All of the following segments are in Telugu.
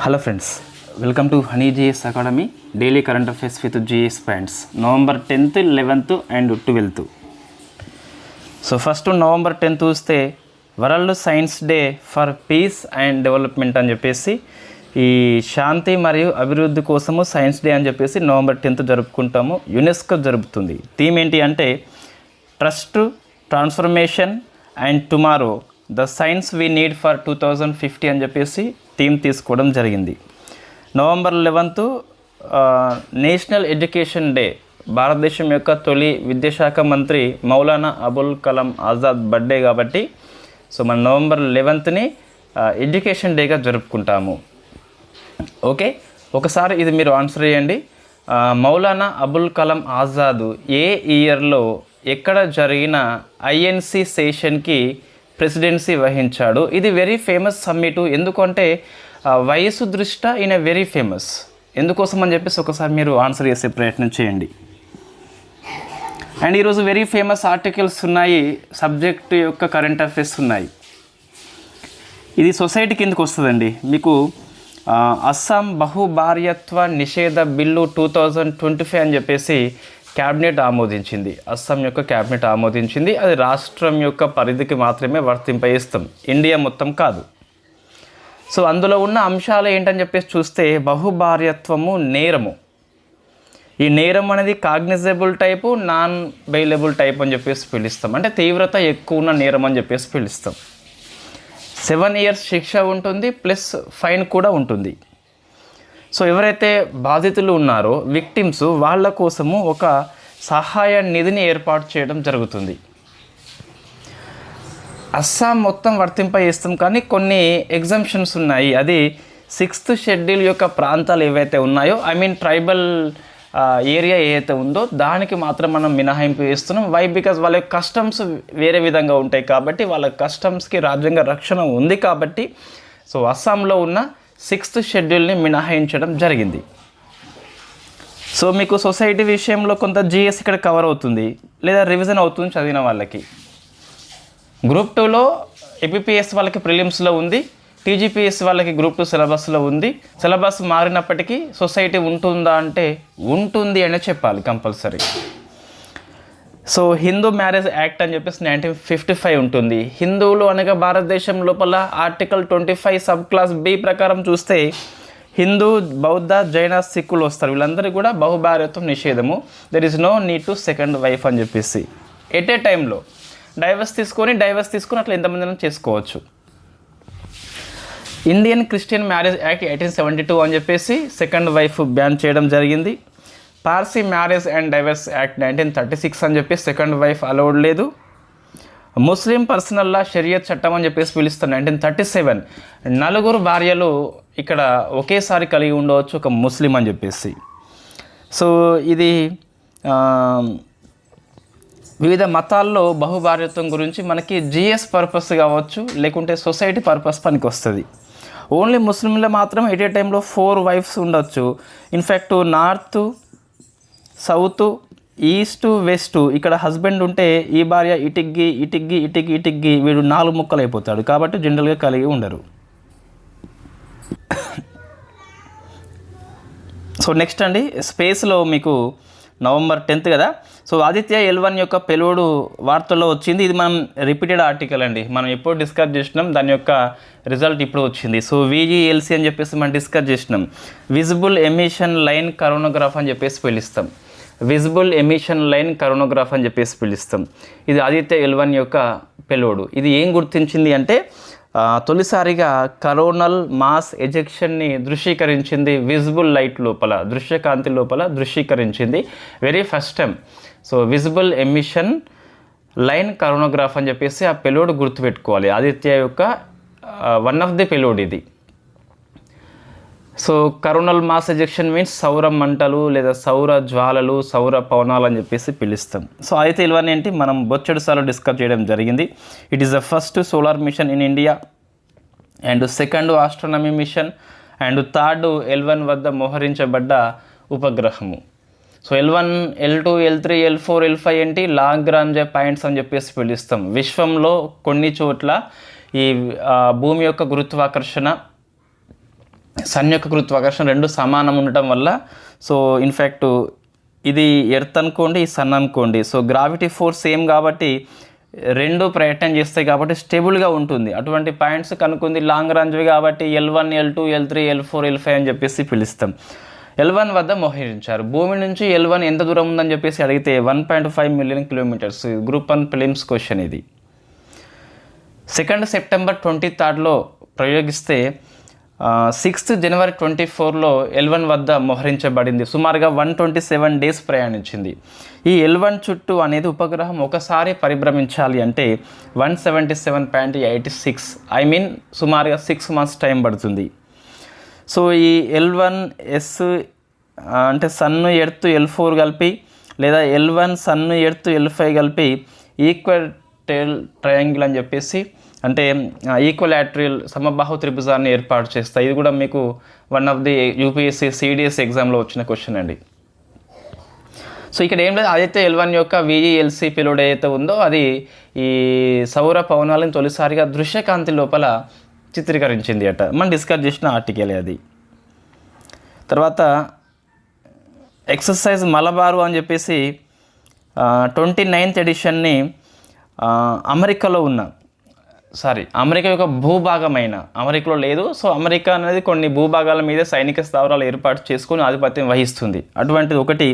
Hello friends, welcome to honey GS academy daily current affairs with GS points November 10th, 11th and 12th. So first November 10th చూస్తే world science day for peace and development అని చెప్పేసి ఈ శాంతి మరియు అభివృద్ధి కోసము సైన్స్ డే అని చెప్పేసి నవంబర్ 10th జరుపుకుంటాము. యునెస్కో జరుపుతుంది. థీమ్ ఏంటి అంటే trust, transformation and tomorrow the science we need for 2050 అని చెప్పేసి థీమ్ తీసుకోవడం జరిగింది. November 11th national education day, భారతదేశం యొక్క తొలి విద్యాశాఖ మంత్రి మౌలానా అబుల్ కలాం ఆజాద్ బర్త్డే కాబట్టి సో మన నవంబర్ 11th ఎడ్యుకేషన్ డేగా జరుపుకుంటాము. ఓకే, ఒకసారి ఇది మీరు ఆన్సర్ చేయండి. మౌలానా అబుల్ కలాం ఆజాద్ ఏ ఇయర్లో ఎక్కడ జరిగిన ఐఎన్సి సెషన్కి ప్రెసిడెన్సీ వహించాడు? ఇది వెరీ ఫేమస్ సమ్మిట్. ఎందుకంటే వయసు దృష్ట్యా ఈయన వెరీ ఫేమస్. ఎందుకోసం అని చెప్పేసి ఒకసారి మీరు ఆన్సర్ చేసే ప్రయత్నం చేయండి. అండ్ ఈరోజు వెరీ ఫేమస్ ఆర్టికల్స్ ఉన్నాయి, సబ్జెక్ట్ యొక్క కరెంట్ అఫైర్స్ ఉన్నాయి. ఇది సొసైటీ కిందకు వస్తుందండి. మీకు అస్సాం బహుభార్యత్వ నిషేధ బిల్లు 2025 అని చెప్పేసి క్యాబినెట్ ఆమోదించింది. అస్సాం యొక్క క్యాబినెట్ ఆమోదించింది. అది రాష్ట్రం యొక్క పరిధికి మాత్రమే వర్తింపజేస్తాం, ఇండియా మొత్తం కాదు. సో అందులో ఉన్న అంశాలు ఏంటని చెప్పేసి చూస్తే బహుభార్యత్వము నేరము. ఈ నేరం అనేది cognisable type, non bailable type అని చెప్పేసి పిలుస్తాం. అంటే తీవ్రత ఎక్కువ ఉన్న నేరం అని చెప్పేసి పిలుస్తాం. 7 years శిక్ష ఉంటుంది, ప్లస్ ఫైన్ కూడా ఉంటుంది. సో ఎవరైతే బాధితులు ఉన్నారో విక్టిమ్స్, వాళ్ళ కోసము ఒక సహాయ నిధిని ఏర్పాటు చేయడం జరుగుతుంది. అస్సాం మొత్తం వర్తింపజేస్తాం, కానీ కొన్ని ఎగ్జంప్షన్స్ ఉన్నాయి. అది 6th షెడ్యూల్ యొక్క ప్రాంతాలు ఏవైతే ఉన్నాయో, ఐ మీన్ ట్రైబల్ ఏరియా ఏదైతే ఉందో దానికి మాత్రం మనం మినహాయింపు చేస్తున్నాం. వై? బికాజ్ వాళ్ళ కస్టమ్స్ వేరే విధంగా ఉంటాయి కాబట్టి, వాళ్ళ కస్టమ్స్కి రాజ్యాంగ రక్షణ ఉంది కాబట్టి సో అస్సాంలో ఉన్న 6th షెడ్యూల్ని మినహాయించడం జరిగింది. సో మీకు సొసైటీ విషయంలో కొంత జిఎస్ ఇక్కడ కవర్ అవుతుంది, లేదా రివిజన్ అవుతుంది చదివిన వాళ్ళకి. గ్రూప్ 2లో ఏపీపీఎస్ వాళ్ళకి ప్రిలిమ్స్లో ఉంది, టీజీపీఎస్ వాళ్ళకి గ్రూప్ 2 సిలబస్లో ఉంది. సిలబస్ మారినప్పటికీ సొసైటీ ఉంటుందా అంటే ఉంటుంది అనే చెప్పాలి compulsory. So Hindu marriage act అని చెప్పేసి 1955 ఉంటుంది. హిందువులు అనగా భారతదేశం లోపల ఆర్టికల్ 25 సబ్ క్లాస్ బి ప్రకారం చూస్తే హిందూ, బౌద్ధ, జైన, సిక్కులు వస్తారు. వీళ్ళందరికీ కూడా బహుభార్యత్వం నిషేధము. There is no need to second wife అని చెప్పేసి ఎట్ ఏ టైంలో డైవర్స్ తీసుకొని అట్లా ఎంతమంది చేసుకోవచ్చు. ఇండియన్ క్రిస్టియన్ మ్యారేజ్ యాక్ట్ 1872 అని చెప్పేసి సెకండ్ వైఫ్ బ్యాన్ చేయడం జరిగింది. Parsi marriage and diverse act 1936 అని చెప్పేసి సెకండ్ వైఫ్ అలౌడ్ లేదు. ముస్లిం పర్సనల్ లా షరియత్ చట్టం అని చెప్పేసి పిలుస్తాం 1937. 4 భార్యలు ఇక్కడ ఒకేసారి కలిగి ఉండవచ్చు ఒక ముస్లిం అని చెప్పేసి. సో ఇది వివిధ మతాల్లో బహుభార్యత్వం గురించి మనకి జిఎస్ పర్పస్ కావచ్చు, లేకుంటే సొసైటీ పర్పస్ పనికి వస్తుంది. ఓన్లీ ముస్లింలో మాత్రం ఎట్ ఏ టైంలో 4 wives ఉండొచ్చు. In fact north, south, east, west ఇక్కడ హస్బెండ్ ఉంటే ఈ భార్య ఇటిగ్గి వీడు 4 ముక్కలు అయిపోతాడు. కాబట్టి జనరల్గా కలిగి ఉండరు. సో నెక్స్ట్ అండి, స్పేస్లో మీకు నవంబర్ 10th కదా. సో ఆదిత్య L1 యొక్క పెలోడు వార్తల్లో వచ్చింది. ఇది మనం రిపీటెడ్ ఆర్టికల్ అండి, మనం ఎప్పుడు డిస్కస్ చేసినాం, దాని యొక్క రిజల్ట్ ఇప్పుడు వచ్చింది. సో VGLC అని చెప్పేసి మనం డిస్కస్ చేసినాం. విజిబుల్ ఎమిషన్ లైన్ కరోనోగ్రాఫ్ అని చెప్పేసి పిలుస్తాం. విజిబుల్ ఎమిషన్ లైన్ కరోనోగ్రాఫ్ అని చెప్పేసి పిలుస్తాం. ఇది ఆదిత్య L1 యొక్క పెలోడు. ఇది ఏం గుర్తించింది అంటే తొలిసారిగా కరోనల్ మాస్ ఎజెక్షన్ని దృశ్యీకరించింది. విజిబుల్ లైట్ లోపల, దృశ్యకాంతి లోపల దృశ్యీకరించింది very first time. So visible emission line coronagraph అని చెప్పేసి ఆ పెలోడ్ గుర్తుపెట్టుకోవాలి. ఆదిత్య యొక్క వన్ ఆఫ్ ది పెలోడ్ ఇది. So coronal mass ejection means సౌర మంటలు లేదా సౌర జ్వాలలు, సౌర పవనాలు అని చెప్పేసి పిలుస్తాం. సో ఆదిత్య L1 ఏంటి మనం బొచ్చెడు సార్లు డిస్కస్ చేయడం జరిగింది. It is the first solar mission in India and second astronomy mission and third L1 వద్ద మోహరించబడ్డ ఉపగ్రహము. So L1, L2, L3, L4, L5 ఏంటి లాగ్రాంజ్ పాయింట్స్ అని చెప్పేసి పిలుస్తాం. విశ్వంలో కొన్ని చోట్ల ఈ భూమి యొక్క గురుత్వాకర్షణ సన్ యొక్క గురుత్వాకర్షణ రెండు సమానం ఉండటం వల్ల సో ఇన్ఫ్యాక్ట్ ఇది ఎర్త్ అనుకోండి, ఈ సన్ అనుకోండి, సో గ్రావిటీ ఫోర్స్ సేమ్ కాబట్టి రెండు ప్రయత్నం చేస్తాయి కాబట్టి స్టేబుల్గా ఉంటుంది. అటువంటి పాయింట్స్ కనుక్కుంది లాంగ్ రేంజ్వి కాబట్టి L1, L2, L3, L4, L5 అని చెప్పేసి పిలుస్తాం. L1 వద్ద మోహరించారు. భూమి నుంచి L1 ఎంత దూరం ఉందని చెప్పేసి అడిగితే 1.5 million kilometres. Group 1 prelims question ఇది. 2 సెప్టెంబర్ 23లో ప్రయోగిస్తే 6 జనవరి 24లో L1 వద్ద మోహరించబడింది. సుమారుగా 127 డేస్ ప్రయాణించింది. ఈ L1 చుట్టూ అనేది ఉపగ్రహం ఒకసారి పరిభ్రమించాలి అంటే 177.86 సుమారుగా 6 months టైం పడుతుంది. సో ఈ L1S అంటే సన్ను ఎర్త్ L4 కలిపి లేదా L1 సన్ను ఎర్త్ L5 కలిపి ఈక్వటోరియల్ ట్రయాంగిల్ అని చెప్పేసి అంటే ఈక్వలాటరల్ సమబాహు త్రిభుజాన్ని ఏర్పాటు చేస్తాయి. ఇది కూడా మీకు one of the UPSC CDS ఎగ్జామ్లో వచ్చిన క్వశ్చన్ అండి. సో ఇక్కడ ఏం లేదు, అదైతే L1 యొక్క VELC పిలోడ్ ఏదైతే ఉందో అది ఈ సౌర పవనాలను తొలిసారిగా దృశ్యకాంతి లోపల చిత్రీకరించింది అట. మనం డిస్కస్ చేసిన ఆర్టికల్ అది. తర్వాత ఎక్సర్సైజ్ మలబారు అని చెప్పేసి 29th ఎడిషన్ని అమెరికా యొక్క భూభాగమైన అమెరికాలో లేదు. సో అమెరికా అనేది కొన్ని భూభాగాల మీద సైనిక స్థావరాలు ఏర్పాటు చేసుకొని ఆధిపత్యం వహిస్తుంది. అటువంటిది ఒకటి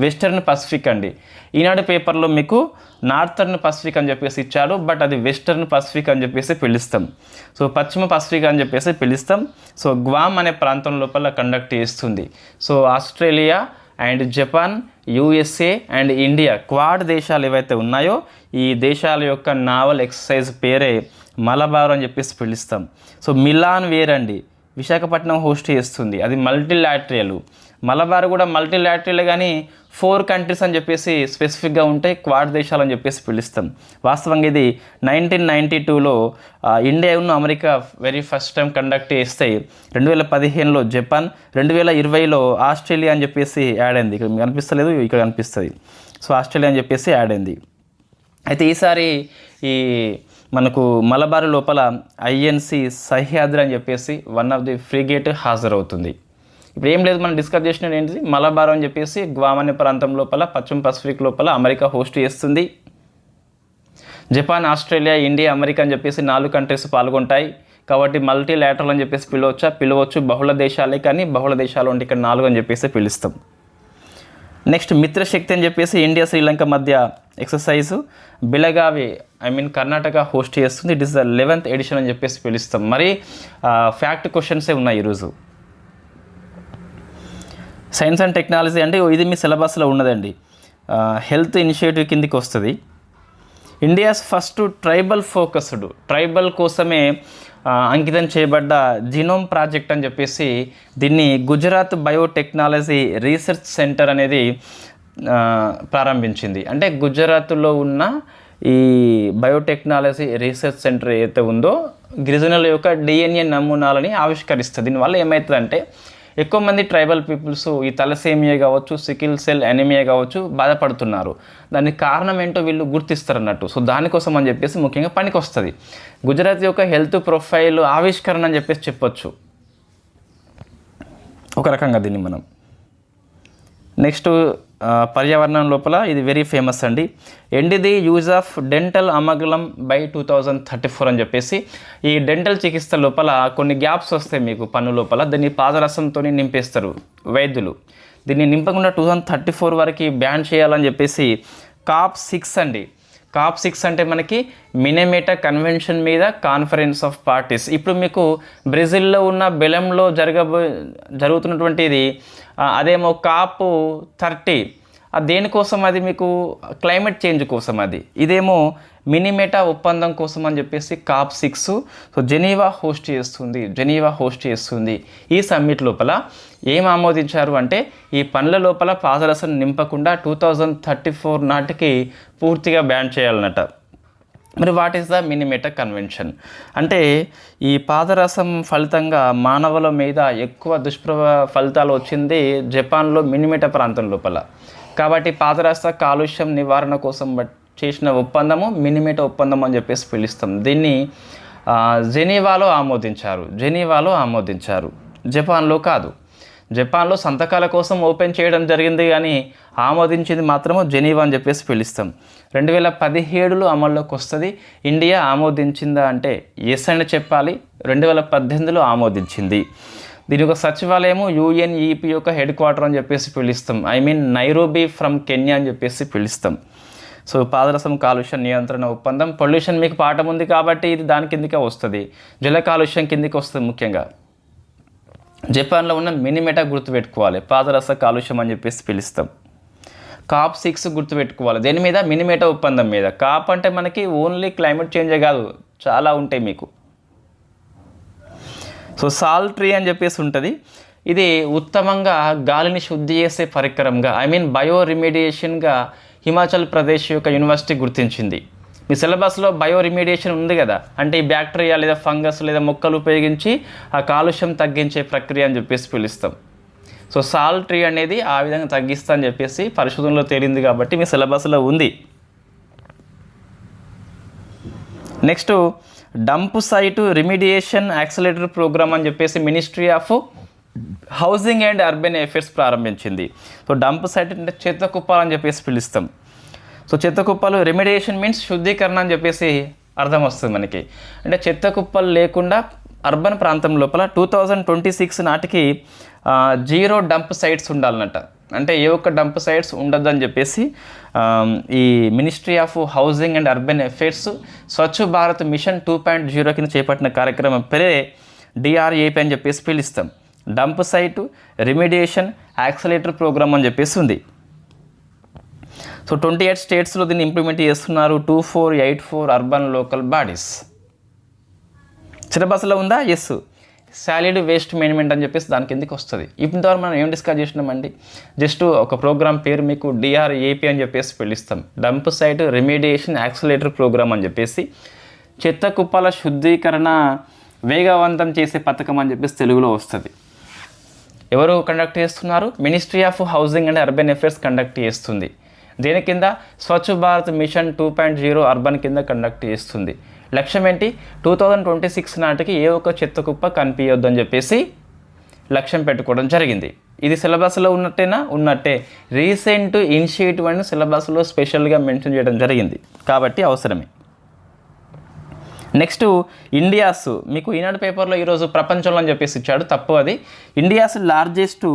వెస్టర్న్ పసిఫిక్ అండి. ఈనాడు పేపర్లో మీకు నార్థర్న్ పసిఫిక్ అని చెప్పేసి ఇచ్చాడు, బట్ అది వెస్టర్న్ పసిఫిక్ అని చెప్పేసి పిలుస్తాం. సో పశ్చిమ పసిఫిక్ అని చెప్పేసి పిలుస్తాం. సో గ్వామ్ అనే ప్రాంతం లోపల కండక్ట్ చేస్తుంది. So Australia and Japan, USA and India quad దేశాలు ఏవైతే ఉన్నాయో ఈ దేశాల యొక్క నావల్ ఎక్సర్సైజ్ పేరే మలబార్ అని చెప్పేసి పిలుస్తాం. సో మిలాన్ వేర్ అండి, విశాఖపట్నం హోస్ట్ చేస్తుంది, అది మల్టీలాటరల్. మలబార్ కూడా మల్టీలాటరల్ కానీ 4 కంట్రీస్ అని చెప్పేసి స్పెసిఫిక్గా ఉంటాయి, క్వాడ్ దేశాలు అని చెప్పేసి పిలుస్తాం. వాస్తవంగా ఇది 1992లో ఇండియా ఉన్న America very first time conduct చేస్తాయి. 2015లో జపాన్, 2020లో ఆస్ట్రేలియా అని చెప్పేసి యాడ్ అయింది. ఇక్కడ మీకు కనిపిస్తలేదు, ఇక్కడ కనిపిస్తుంది. సో ఆస్ట్రేలియా అని చెప్పేసి యాడ్ అయింది. అయితే ఈసారి ఈ మనకు మలబార్ లోపల INC సహ్యాద్రి అని చెప్పేసి వన్ ఆఫ్ ది ఫ్రిగేట్ హాజరవుతుంది. ఇప్పుడు ఏం లేదు, మనం డిస్కస్ చేసినది ఏంటిది, మలబార్ అని చెప్పేసి గ్వామ్ అనే ప్రాంతం లోపల పశ్చిమ పసిఫిక్ లోపల అమెరికా హోస్ట్ చేస్తుంది. జపాన్, ఆస్ట్రేలియా, ఇండియా, అమెరికా అని చెప్పేసి 4 కంట్రీస్ పాల్గొంటాయి. కాబట్టి మల్టీలాటరల్ అని చెప్పేసి పిలవచ్చు. బహుళ దేశాలే కానీ బహుళ దేశాలు అంటే ఇక్కడ 4 అని చెప్పేసి పిలుస్తాం. నెక్స్ట్ మిత్రశక్తి అని చెప్పేసి ఇండియా శ్రీలంక మధ్య ఎక్సర్సైజ్ బెళగావి కర్ణాటక హోస్ట్ చేస్తుంది. It is the 11th edition అని చెప్పేసి పిలుస్తాం. మరి ఫ్యాక్ట్ క్వశ్చన్సే ఉన్నాయి ఈరోజు. సైన్స్ అండ్ టెక్నాలజీ అంటే ఇది మీ సిలబస్లో ఉన్నదండి. హెల్త్ ఇనిషియేటివ్ కిందికి వస్తుంది. ఇండియాస్ ఫస్ట్ ట్రైబల్ కోసమే అంకితం చేయబడ్డ జీనోమ్ ప్రాజెక్ట్ అని చెప్పేసి దీన్ని గుజరాత్ బయోటెక్నాలజీ రీసెర్చ్ సెంటర్ అనేది ప్రారంభించింది. అంటే గుజరాత్లో ఉన్న ఈ బయోటెక్నాలజీ రీసెర్చ్ సెంటర్ ఏదైతే ఉందో గిరిజనుల యొక్క DNA నమూనాలని ఆవిష్కరిస్తుంది. దీనివల్ల ఏమవుతుందంటే ఎక్కువ మంది ట్రైబల్ పీపుల్స్ ఈ తలసేమియా కావచ్చు, సికిల్ సెల్ ఎనిమియా కావచ్చు బాధపడుతున్నారు. దానికి కారణం ఏంటో వీళ్ళు గుర్తిస్తారు అన్నట్టు. సో దానికోసం అని చెప్పేసి ముఖ్యంగా పనికి వస్తుంది. గుజరాత్ యొక్క హెల్త్ ప్రొఫైల్ ఆవిష్కరణ అని చెప్పేసి చెప్పొచ్చు ఒక రకంగా దీన్ని మనం. నెక్స్ట్ పర్యావరణం లోపల ఇది వెరీ ఫేమస్ అండి. End the use of dental amalgam by 2034 అని చెప్పేసి ఈ డెంటల్ చికిత్స లోపల కొన్ని గ్యాప్స్ వస్తాయి మీకు పన్ను లోపల, దీన్ని పాదరసంతో నింపేస్తారు వైద్యులు. దీన్ని నింపకుండా 2034 వరకు బ్యాన్ చేయాలని చెప్పేసి COP6 అండి. COP6 అంటే మనకి మినెమేటా కన్వెన్షన్ మీద కాన్ఫరెన్స్ ఆఫ్ పార్టీస్. ఇప్పుడు మీకు బ్రెజిల్లో ఉన్న బెలంలో జరుగుతున్నటువంటిది అదేమో COP30. దేనికోసం అది మీకు క్లైమేట్ చేంజ్ కోసం అది. ఇదేమో మినిమేటా ఒప్పందం కోసం అని చెప్పేసి COP6. సో జెనీవా హోస్ట్ చేస్తుంది. ఈ సమ్మిట్ లోపల ఏం ఆమోదించారు అంటే ఈ పనుల లోపల పాదరసం నింపకుండా 2034 నాటికి పూర్తిగా బ్యాన్ చేయాలన్నట. మరి what is the Minamata convention అంటే ఈ పాదరసం ఫలితంగా మానవుల మీద ఎక్కువ ఫలితాలు వచ్చింది జపాన్లో మినిమేటా ప్రాంతం లోపల. కాబట్టి పాదరస కాలుష్యం నివారణ కోసం చేసిన ఒప్పందము మినిమేటా ఒప్పందం అని చెప్పేసి పిలుస్తాం. దీన్ని జెనీవాలో ఆమోదించారు. జపాన్లో కాదు. జపాన్లో సంతకాల కోసం ఓపెన్ చేయడం జరిగింది, కానీ ఆమోదించింది మాత్రము జెనీవా అని చెప్పేసి పిలుస్తాం. 2017లో అమల్లోకి వస్తుంది. ఇండియా ఆమోదించిందా అంటే ఎస్ అని చెప్పాలి. 2018లో ఆమోదించింది. దీని యొక్క సచివాలయము UNEP యొక్క హెడ్ క్వార్టర్ అని చెప్పేసి పిలుస్తాం. నైరోబీ ఫ్రమ్ కెన్యా అని చెప్పేసి పిలుస్తాం. సో పాదరసం కాలుష్య నియంత్రణ ఒప్పందం, పొల్యూషన్ మీకు పాఠం ఉంది కాబట్టి ఇది దాని కిందకే వస్తుంది. జల కాలుష్యం కిందకి వస్తుంది. ముఖ్యంగా జపాన్లో ఉన్న మినిమెటా గుర్తుపెట్టుకోవాలి, పాదరస కాలుష్యం అని చెప్పేసి పిలుస్తాం. COP6 గుర్తుపెట్టుకోవాలి. దేని మీద? మినిమెటా ఒప్పందం మీద. కాప్ అంటే మనకి ఓన్లీ క్లైమేట్ చేంజే కాదు, చాలా ఉంటాయి మీకు. సో సాల్ట్ ట్రీ అని చెప్పేసి ఉంటుంది. ఇది ఉత్తమంగా గాలిని శుద్ధి చేసే పరికరంగా బయో రిమిడియేషన్గా హిమాచల్ ప్రదేశ్ యొక్క యూనివర్సిటీ గుర్తించింది. మీ సిలబస్లో బయో రిమిడియేషన్ ఉంది కదా, అంటే ఈ బ్యాక్టీరియా లేదా ఫంగస్ లేదా మొక్కలు ఉపయోగించి ఆ కాలుష్యం తగ్గించే ప్రక్రియ అని చెప్పేసి పిలుస్తాం. సో సాల్ట్ ట్రీ అనేది ఆ విధంగా తగ్గిస్తా అని చెప్పేసి పరిశోధనలో తేలింది కాబట్టి మీ సిలబస్లో ఉంది. Next dump site remediation accelerator program అని చెప్పేసి ministry of housing and urban affairs ప్రారంభించింది. సో డంప్ సైట్ అంటే చెత్త కుప్పలు అని చెప్పేసి పిలుస్తాం. సో చెత్త కుప్పలు, రెమిడియేషన్ మీన్స్ శుద్ధీకరణ అని చెప్పేసి అర్థం వస్తుంది మనకి. అంటే చెత్త కుప్పలు లేకుండా అర్బన్ ప్రాంతం లోపల 2026 నాటికి 0 డంప్ సైట్స్ ఉండాలన్నట. అంటే ఏ ఒక్క డంప్ సైట్స్ ఉండొద్దని చెప్పేసి ఈ ministry of housing and urban affairs Swachh Bharat mission 2.0 కింద చేపట్టిన కార్యక్రమం పేరే DRAP అని చెప్పేసి పిలుస్తాం. Dump site remediation accelerator program అని చెప్పేసి ఉంది. సో 28 స్టేట్స్లో దీన్ని ఇంప్లిమెంట్ చేస్తున్నారు. 2484 అర్బన్ లోకల్ బాడీస్. సిలబస్లో ఉందా? ఎస్. సాలిడ్ వేస్ట్ మేనేజ్మెంట్ అని చెప్పేసి దాని కిందకి వస్తుంది. ఇప్పుడు ద్వారా మనం ఏం డిస్కస్ చేసినామండి, జస్ట్ ఒక ప్రోగ్రామ్ పేరు మీకు DRAP అని చెప్పేసి పిలుస్తాం. Dump site remediation accelerator program అని చెప్పేసి చెత్త కుప్పల శుద్ధీకరణ వేగవంతం చేసే పథకం అని చెప్పేసి తెలుగులో వస్తుంది. ఎవరు కండక్ట్ చేస్తున్నారు? Ministry of housing and urban affairs conduct చేస్తుంది. దేని కింద? స్వచ్ఛ భారత్ మిషన్ 2.0 అర్బన్ కింద కండక్ట్ చేస్తుంది. లక్ష్యం ఏంటి? 2026 నాటికి ఏ ఒక్క చెత్త కుప్ప కనిపించొద్దు అని చెప్పేసి లక్ష్యం పెట్టుకోవడం జరిగింది. ఇది సిలబస్లో ఉన్నట్టేనా? ఉన్నట్టే. రీసెంట్ ఇనిషియేటివ్ అని సిలబస్లో స్పెషల్గా మెన్షన్ చేయడం జరిగింది కాబట్టి అవసరమే. నెక్స్ట్ ఇండియాస్, మీకు ఈనాడు పేపర్లో ఈరోజు ప్రపంచంలో అని చెప్పేసి ఇచ్చాడు, తప్పు అది. India's largest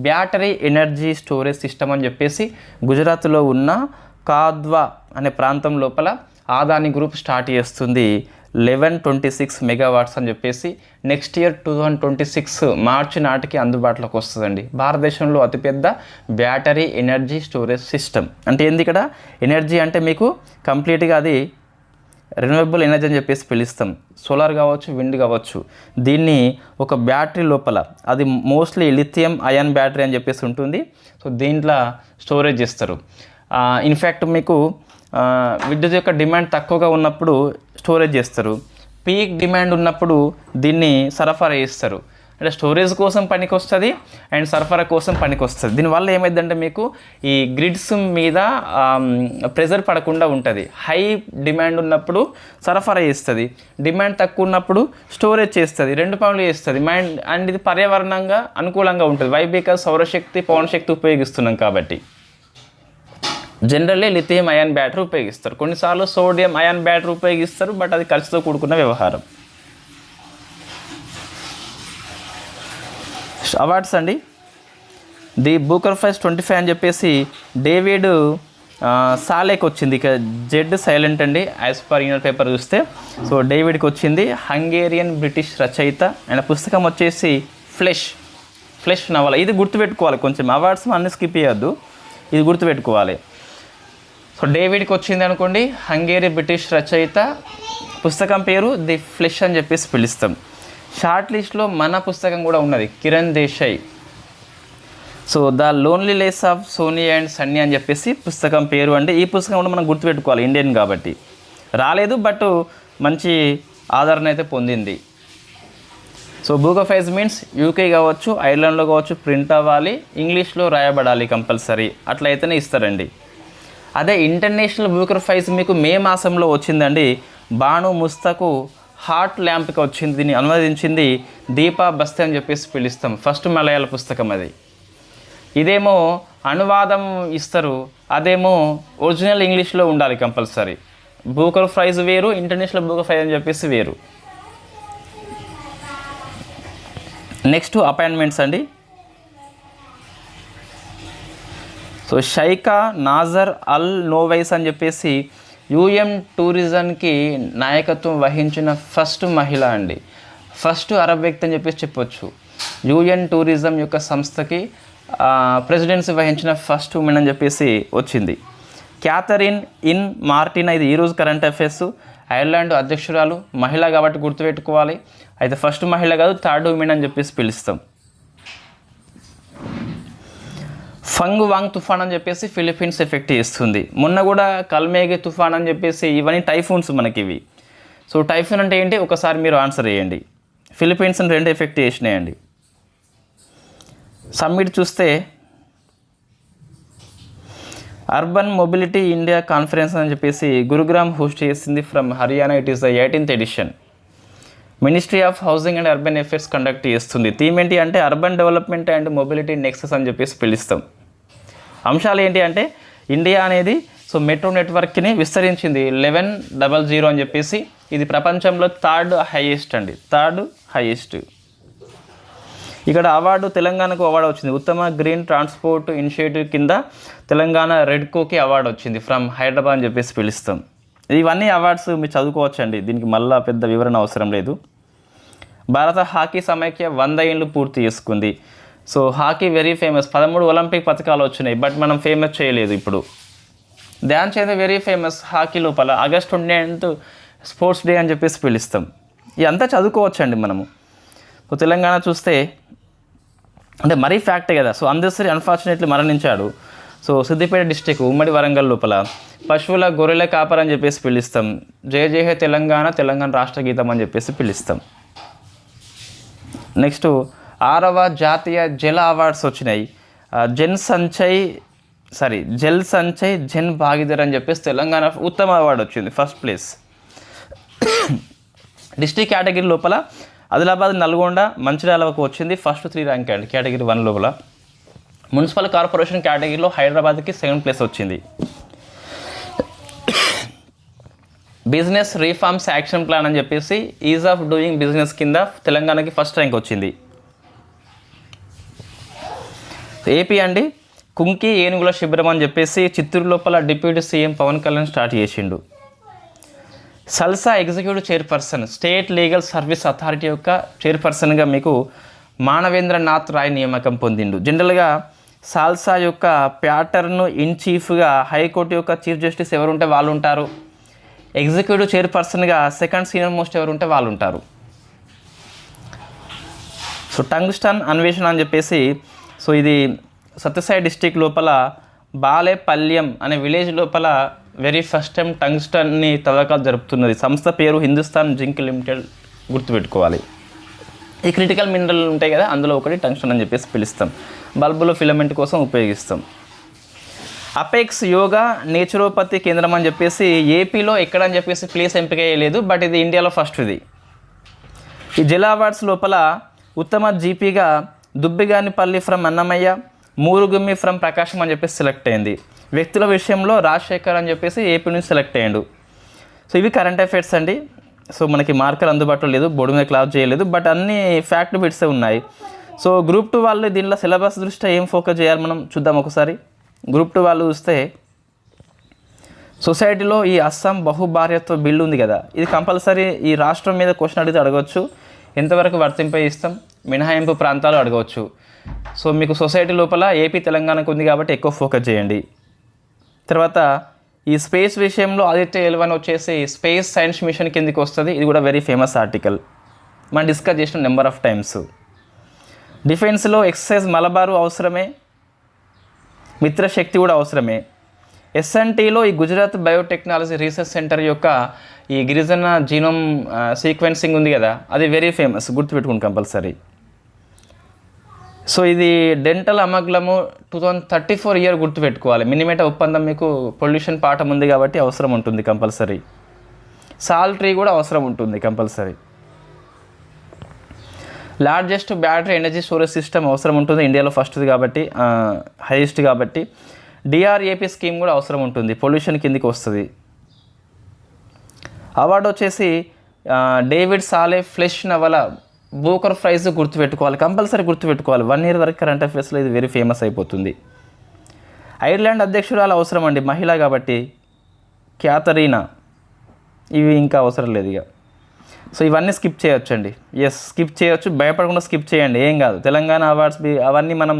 battery energy storage system అని చెప్పేసి గుజరాత్లో ఉన్న కాద్వా అనే ప్రాంతం లోపల ఆదాని గ్రూప్ స్టార్ట్ చేస్తుంది. 1126 మెగావాట్స్ అని చెప్పేసి నెక్స్ట్ ఇయర్ 2026 మార్చి నాటికి అందుబాటులోకి వస్తుందండి. భారతదేశంలో అతిపెద్ద బ్యాటరీ ఎనర్జీ స్టోరేజ్ సిస్టమ్. అంటే ఏంది ఇక్కడ? ఎనర్జీ అంటే మీకు కంప్లీట్గా అది రెన్యూవబుల్ ఎనర్జీ అని చెప్పేసి పిలుస్తాం. సోలార్ కావచ్చు, విండ్ కావచ్చు. దీన్ని ఒక బ్యాటరీ లోపల, అది మోస్ట్లీ లిథియం అయాన్ బ్యాటరీ అని చెప్పేసి ఉంటుంది. సో దీంట్లో స్టోరేజ్ చేస్తారు. ఇన్ఫ్యాక్ట్ మీకు విద్యుత్ యొక్క డిమాండ్ తక్కువగా ఉన్నప్పుడు స్టోరేజ్ చేస్తారు. పీక్ డిమాండ్ ఉన్నప్పుడు దీన్ని సరఫరా చేస్తారు. అంటే స్టోరేజ్ కోసం పనికి వస్తుంది అండ్ సరఫరా కోసం పనికి వస్తుంది. దీనివల్ల ఏమైందంటే మీకు ఈ గ్రిడ్స్ మీద ప్రెజర్ పడకుండా ఉంటుంది. హై డిమాండ్ ఉన్నప్పుడు సరఫరా చేస్తుంది, డిమాండ్ తక్కువ ఉన్నప్పుడు స్టోరేజ్ చేస్తుంది. 2 పనులు చేస్తుంది. అండ్ ఇది పర్యావరణంగా అనుకూలంగా ఉంటుంది. వై? బికాజ్ సౌరశక్తి, పవనశక్తి ఉపయోగిస్తున్నాం కాబట్టి. జనరల్లీ లిథియం అయాన్ బ్యాటరీ ఉపయోగిస్తారు. కొన్నిసార్లు సోడియం అయాన్ బ్యాటరీ ఉపయోగిస్తారు, బట్ అది ఖర్చుతో కూడుకున్న వ్యవహారం. అవార్డ్స్ అండి. ది బూకర్ ప్రైజ్ 25 అని చెప్పేసి డేవిడ్ సాలేకి వచ్చింది. ఇక జెడ్ సైలెంట్ అండి యాజ్ పర్ ఈనాడు పేపర్ చూస్తే. సో డేవిడ్కి వచ్చింది. హంగేరియన్ బ్రిటిష్ రచయిత. ఆయన పుస్తకం వచ్చేసి ఫ్లెష్ నవల. ఇది గుర్తుపెట్టుకోవాలి కొంచెం. అవార్డ్స్ అన్ని స్కిప్ చేయొద్దు, ఇది గుర్తుపెట్టుకోవాలి. సో డేవిడ్కి వచ్చింది అనుకోండి, హంగేరీ బ్రిటిష్ రచయిత. పుస్తకం పేరు ది ఫ్లెష్ అని చెప్పేసి పిలుస్తాం. షార్ట్ లిస్ట్లో మన పుస్తకం కూడా ఉన్నది, Kiran Desai. So the loneliness of Sonia and Sunny అని చెప్పేసి పుస్తకం పేరు. అంటే ఈ పుస్తకం కూడా మనం గుర్తుపెట్టుకోవాలి, ఇండియన్ కాబట్టి. రాలేదు బట్ మంచి ఆదరణ అయితే పొందింది. So book of prize means UK కావచ్చు, ఐర్లాండ్లో కావచ్చు ప్రింట్ అవ్వాలి, ఇంగ్లీష్లో రాయబడాలి కంపల్సరీ, అట్లయితేనే ఇస్తారండి. అదే ఇంటర్నేషనల్ బుక్ ఆఫ్ ప్రైజ్ మీకు మే మాసంలో వచ్చిందండి. బాను ముస్తకు హార్ట్ ల్యాంప్కి వచ్చింది. దీన్ని అనువదించింది దీపా బస్తే అని చెప్పేసి పిలుస్తాం. ఫస్ట్ మలయాళ పుస్తకం అది. ఇదేమో అనువాదం ఇస్తారు, అదేమో ఒరిజినల్ ఇంగ్లీష్లో ఉండాలి కంపల్సరీ. బూకర్ ప్రైజ్ వేరు, ఇంటర్నేషనల్ బూకర్ ప్రైజ్ అని చెప్పేసి వేరు. నెక్స్ట్ అపాయింట్మెంట్స్ అండి. సో షైకా నాజర్ అల్ నోవైస్ అని చెప్పేసి యూఎన్ టూరిజంకి నాయకత్వం వహించిన ఫస్ట్ మహిళ అండి. ఫస్ట్ అరబ్ వ్యక్తి అని చెప్పేసి చెప్పొచ్చు. యూఎన్ టూరిజం యొక్క సంస్థకి ప్రెసిడెన్సీ వహించిన ఫస్ట్ ఉమెన్ అని చెప్పేసి వచ్చింది. క్యాథరిన్ ఇన్ మార్టిన్, ఇది ఈరోజు కరెంట్ అఫైర్స్. ఐర్లాండ్ అధ్యక్షురాలు, మహిళ కాబట్టి గుర్తుపెట్టుకోవాలి. అయితే ఫస్ట్ మహిళ కాదు, థర్డ్ ఉమెన్ అని చెప్పేసి పిలుస్తాం. ఫంగ్ వాంగ్ తుఫాన్ అని చెప్పేసి ఫిలిప్పీన్స్ ఎఫెక్ట్ చేస్తుంది. మొన్న కూడా కల్మేఘి తుఫాన్ అని చెప్పేసి ఇవన్నీ టైఫూన్స్ మనకి ఇవి. సో టైఫూన్ అంటే ఏంటి ఒకసారి మీరు ఆన్సర్ చేయండి. ఫిలిప్పీన్స్ని 2 ఎఫెక్ట్ చేసినాయండి. సమ్మిట్ చూస్తే అర్బన్ మొబిలిటీ ఇండియా కాన్ఫరెన్స్ అని చెప్పేసి గురుగ్రామ్ హోస్ట్ చేసింది from Haryana. It is the 18th edition. Ministry of housing and urban affairs conduct చేస్తుంది. థీమ్ ఏంటి అంటే urban development and mobility nexus అని చెప్పేసి పిలుస్తాం. అంశాలు ఏంటి అంటే ఇండియా అనేది సో మెట్రో నెట్వర్క్ని విస్తరించింది 1100 అని చెప్పేసి. ఇది ప్రపంచంలో థర్డ్ హైయెస్ట్ అండి, థర్డ్ హైయెస్ట్. ఇక్కడ అవార్డు తెలంగాణకు అవార్డు వచ్చింది. ఉత్తమ గ్రీన్ ట్రాన్స్పోర్ట్ ఇనిషియేటివ్ కింద తెలంగాణ రెడ్కోకి అవార్డు వచ్చింది ఫ్రమ్ హైదరాబాద్ అని చెప్పేసి పిలుస్తాం. ఇవన్నీ అవార్డ్స్ మీరు చదువుకోవచ్చండి, దీనికి మళ్ళీ పెద్ద వివరణ అవసరం లేదు. భారత హాకీ సమైక్య 100 ఏళ్ళు పూర్తి చేసుకుంది. So hockey very famous. 13 Olympic పథకాలు వచ్చినాయి, బట్ మనం ఫేమస్ చేయలేదు. ఇప్పుడు Dhyan Chand very famous hockey లోపల. ఆగస్ట్ 29 స్పోర్ట్స్ డే అని చెప్పేసి పిలుస్తాం. ఇదంతా చదువుకోవచ్చండి మనము. సో తెలంగాణ చూస్తే అంటే మరీ ఫ్యాక్టే కదా. సో అందశ్రీ అన్ఫార్చునేట్లీ మరణించాడు. సో సిద్దిపేట డిస్టిక్ ఉమ్మడి వరంగల్ లోపల పశువుల గొర్రెల కాపర్ అని చెప్పేసి పిలుస్తాం. జయ జయ హే తెలంగాణ, తెలంగాణ రాష్ట్ర గీతం అని చెప్పేసి పిలుస్తాం. నెక్స్ట్ 6వ జాతీయ జల అవార్డ్స్ వచ్చినాయి. జల్ సంచయ్ జన్ భాగీదార్ అని చెప్పేసి తెలంగాణ ఉత్తమ అవార్డు వచ్చింది, ఫస్ట్ ప్లేస్. డిస్ట్రిక్ట్ కేటగిరీ లోపల ఆదిలాబాద్, నల్గొండ, మంచిర్యాలకు వచ్చింది ఫస్ట్ 3 ర్యాంక్ అండి కేటగిరీ 1 లోపల. మున్సిపల్ కార్పొరేషన్ కేటగిరీలో హైదరాబాద్కి 2nd ప్లేస్ వచ్చింది. బిజినెస్ రీఫార్మ్స్ యాక్షన్ ప్లాన్ అని చెప్పేసి ఈజ్ ఆఫ్ డూయింగ్ బిజినెస్ కింద తెలంగాణకి ఫస్ట్ ర్యాంక్ వచ్చింది. ఏపీ అండి కుంకి ఏనుగుల శిబిరం అని చెప్పేసి చిత్తూరు లోపల deputy CM Pawan Kalyan start చేసిండు. సల్సా executive chairperson, state legal service authority యొక్క చైర్పర్సన్గా మీకు మానవేంద్రనాథ్ రాయ్ నియామకం పొందిండు. జనరల్గా సాల్సా యొక్క ప్యాటర్న్ ఇన్ చీఫ్గా హైకోర్టు యొక్క చీఫ్ జస్టిస్ ఎవరుంటే వాళ్ళు ఉంటారు. ఎగ్జిక్యూటివ్ చైర్పర్సన్గా సెకండ్ సీనియర్ మోస్ట్ ఎవరుంటే వాళ్ళు ఉంటారు. సో టంగ్స్టన్ అన్వేషణ అని చెప్పేసి సో ఇది సత్యసాయి డిస్టిక్ లోపల బాలేపల్యం అనే విలేజ్ లోపల వెరీ ఫస్ట్ టైం టంగ్స్టన్ని తవ్వకాలు జరుపుతున్నది. సంస్థ పేరు హిందుస్థాన్ జింక్ లిమిటెడ్, గుర్తుపెట్టుకోవాలి. ఈ క్రిటికల్ మినరల్ ఉంటాయి కదా, అందులో ఒకటి టంగ్స్టన్ అని చెప్పేసి పిలుస్తాం. బల్బులో ఫిలమెంట్ కోసం ఉపయోగిస్తాం. అపెక్స్ యోగా నేచురోపతి కేంద్రం అని చెప్పేసి ఏపీలో ఎక్కడని చెప్పేసి ప్లేస్ ఎంపిక చేయలేదు, బట్ ఇది ఇండియాలో ఫస్ట్. ఇది ఈ జల అవార్డ్స్ లోపల ఉత్తమ జీపీగా దుబ్బిగానిపల్లి ఫ్రమ్ అన్నమయ్య, మూరుగుమ్మి ఫ్రమ్ ప్రకాశం అని చెప్పేసి సెలెక్ట్ అయింది. వ్యక్తుల విషయంలో రాజశేఖర్ అని చెప్పేసి ఏపీ నుంచి సెలెక్ట్ అయ్యాడు. సో ఇవి కరెంట్ అఫైర్స్ అండి. సో మనకి మార్కర్ అందుబాటులో లేదు, బోర్డు మీద క్లాస్ చేయలేదు, బట్ అన్ని ఫ్యాక్ట్ బిట్సే ఉన్నాయి. సో గ్రూప్ 2 వాళ్ళు దీనిలో సిలబస్ దృష్ట్యా ఏం ఫోకస్ చేయాలి మనం చూద్దాం ఒకసారి. గ్రూప్ 2 వాళ్ళు చూస్తే సొసైటీలో ఈ అస్సాం బహుభార్యత్వ బిల్లు ఉంది కదా, ఇది కంపల్సరీ ఈ రాష్ట్రం మీద క్వశ్చన్ అడిగితే అడగవచ్చు. ఎంతవరకు వర్తింపజేస్తాం, మినహాయింపు ప్రాంతాలు అడగవచ్చు. సో మీకు సొసైటీ లోపల ఏపీ తెలంగాణకు ఉంది కాబట్టి ఎక్కువ ఫోకస్ చేయండి. తర్వాత ఈ స్పేస్ విషయంలో ఆదిత్య L1 వచ్చేసి స్పేస్ సైన్స్ మిషన్ కిందకి వస్తుంది. ఇది కూడా వెరీ ఫేమస్ ఆర్టికల్, మనం డిస్కస్ చేసిన నెంబర్ ఆఫ్ టైమ్స్. డిఫెన్స్లో ఎక్సర్సైజ్ మలబారు అవసరమే, మిత్రశక్తి కూడా అవసరమే. ఎస్ఎన్టీలో ఈ గుజరాత్ బయోటెక్నాలజీ రీసెర్చ్ సెంటర్ యొక్క ఈ గిరిజన జీనోమ్ సీక్వెన్సింగ్ ఉంది కదా, అది వెరీ ఫేమస్, గుర్తుపెట్టుకోండి కంపల్సరీ. సో ఇది డెంటల్ అమగ్లము 2034 ఇయర్ గుర్తుపెట్టుకోవాలి. మినిమేట ఒప్పందం మీకు పొల్యూషన్ పాఠం ఉంది కాబట్టి అవసరం ఉంటుంది కంపల్సరీ. సాల్ట్రీ కూడా అవసరం ఉంటుంది compulsory. Largest battery energy storage system అవసరం ఉంటుంది, ఇండియాలో ఫస్ట్ది కాబట్టి, హైయెస్ట్ కాబట్టి. డిఆర్ఏపి స్కీమ్ కూడా అవసరం ఉంటుంది, పొల్యూషన్ కిందికి వస్తుంది. అవార్డు వచ్చేసి డేవిడ్ సాలే ఫ్లెష్ నవల బూకర్ ప్రైజ్ గుర్తుపెట్టుకోవాలి, కంపల్సరీ గుర్తుపెట్టుకోవాలి. 1 year వరకు కరెంట్ అఫేర్స్లో ఇది వెరీ ఫేమస్ అయిపోతుంది. ఐర్లాండ్ అధ్యక్షురాలు అవసరం అండి, మహిళ కాబట్టి, క్యాథరీనా. ఇవి ఇంకా అవసరం లేదు ఇక. సో ఇవన్నీ స్కిప్ చేయొచ్చు అండి. స్కిప్ చేయొచ్చు, భయపడకుండా స్కిప్ చేయండి, ఏం కాదు. తెలంగాణ అవార్డ్స్ అవన్నీ మనం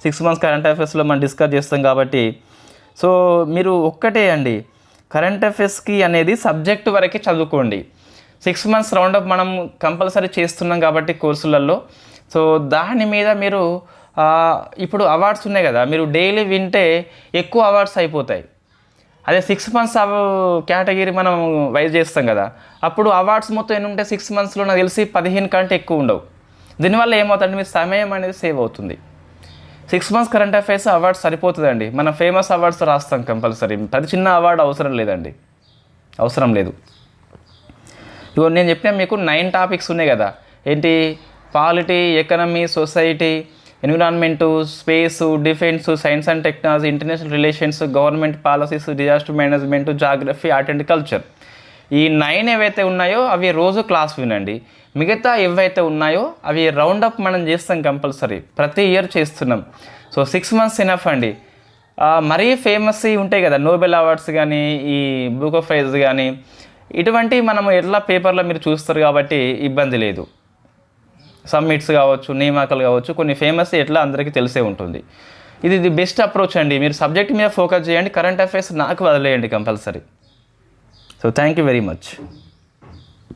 6 months కరెంట్ అఫేర్స్లో మనం డిస్కస్ చేస్తాం కాబట్టి. సో మీరు ఒక్కటే అండి, కరెంట్ అఫేర్స్కి అనేది సబ్జెక్ట్ వరకే చదువుకోండి. 6 months రౌండప్ మనం కంపల్సరీ చేస్తున్నాం కాబట్టి కోర్సులలో. సో దాని మీద మీరు ఇప్పుడు అవార్డ్స్ ఉన్నాయి కదా, మీరు డైలీ వింటే ఎక్కువ అవార్డ్స్ అయిపోతాయి. అదే 6 months కేటగిరీ మనం వైజ్ చేస్తాం కదా, అప్పుడు అవార్డ్స్ మొత్తం ఎన్ని ఉంటాయి 6 monthsలో నాకు తెలిసి 15 కంటే ఎక్కువ ఉండవు. దీనివల్ల ఏమవుతుంది, మీ సమయం అనేది సేవ్ అవుతుంది. 6 months కరెంట్ అఫైర్స్ అవార్డ్స్ సరిపోతుందండి. మనం ఫేమస్ అవార్డ్స్ రాస్తాం కంపల్సరీ, ప్రతి చిన్న అవార్డు అవసరం లేదండి, అవసరం లేదు. ఇగో నేను చెప్పిన మీకు 9 topics ఉన్నాయి కదా, ఏంటి, polity, economy, society, environment, space, defence, science and technology, international relations, government policies, disaster management, geography, art and culture. ఈ 9 ఏవైతే ఉన్నాయో అవి రోజు క్లాస్ వినండి. మిగతా ఏవైతే ఉన్నాయో అవి రౌండప్ మనం చేస్తాం కంపల్సరీ, ప్రతి ఇయర్ చేస్తున్నాం. సో 6 months ఎనఫ్ అండి. మరీ ఫేమస్ ఉంటాయి కదా, నోబెల్ అవార్డ్స్ కానీ, ఈ బూకర్ ప్రైజ్ కానీ, ఇటువంటి మనము ఎట్లా పేపర్లో మీరు చూస్తారు కాబట్టి ఇబ్బంది లేదు. సమ్మిట్స్ కావచ్చు, నియామకాలు కావచ్చు, కొన్ని ఫేమస్ ఎట్లా అందరికీ తెలిసే ఉంటుంది. ఇది బెస్ట్ అప్రోచ్ అండి. మీరు సబ్జెక్ట్ మీద ఫోకస్ చేయండి, కరెంట్ అఫైర్స్ నాకు వదిలేయండి compulsory. So thank you very much.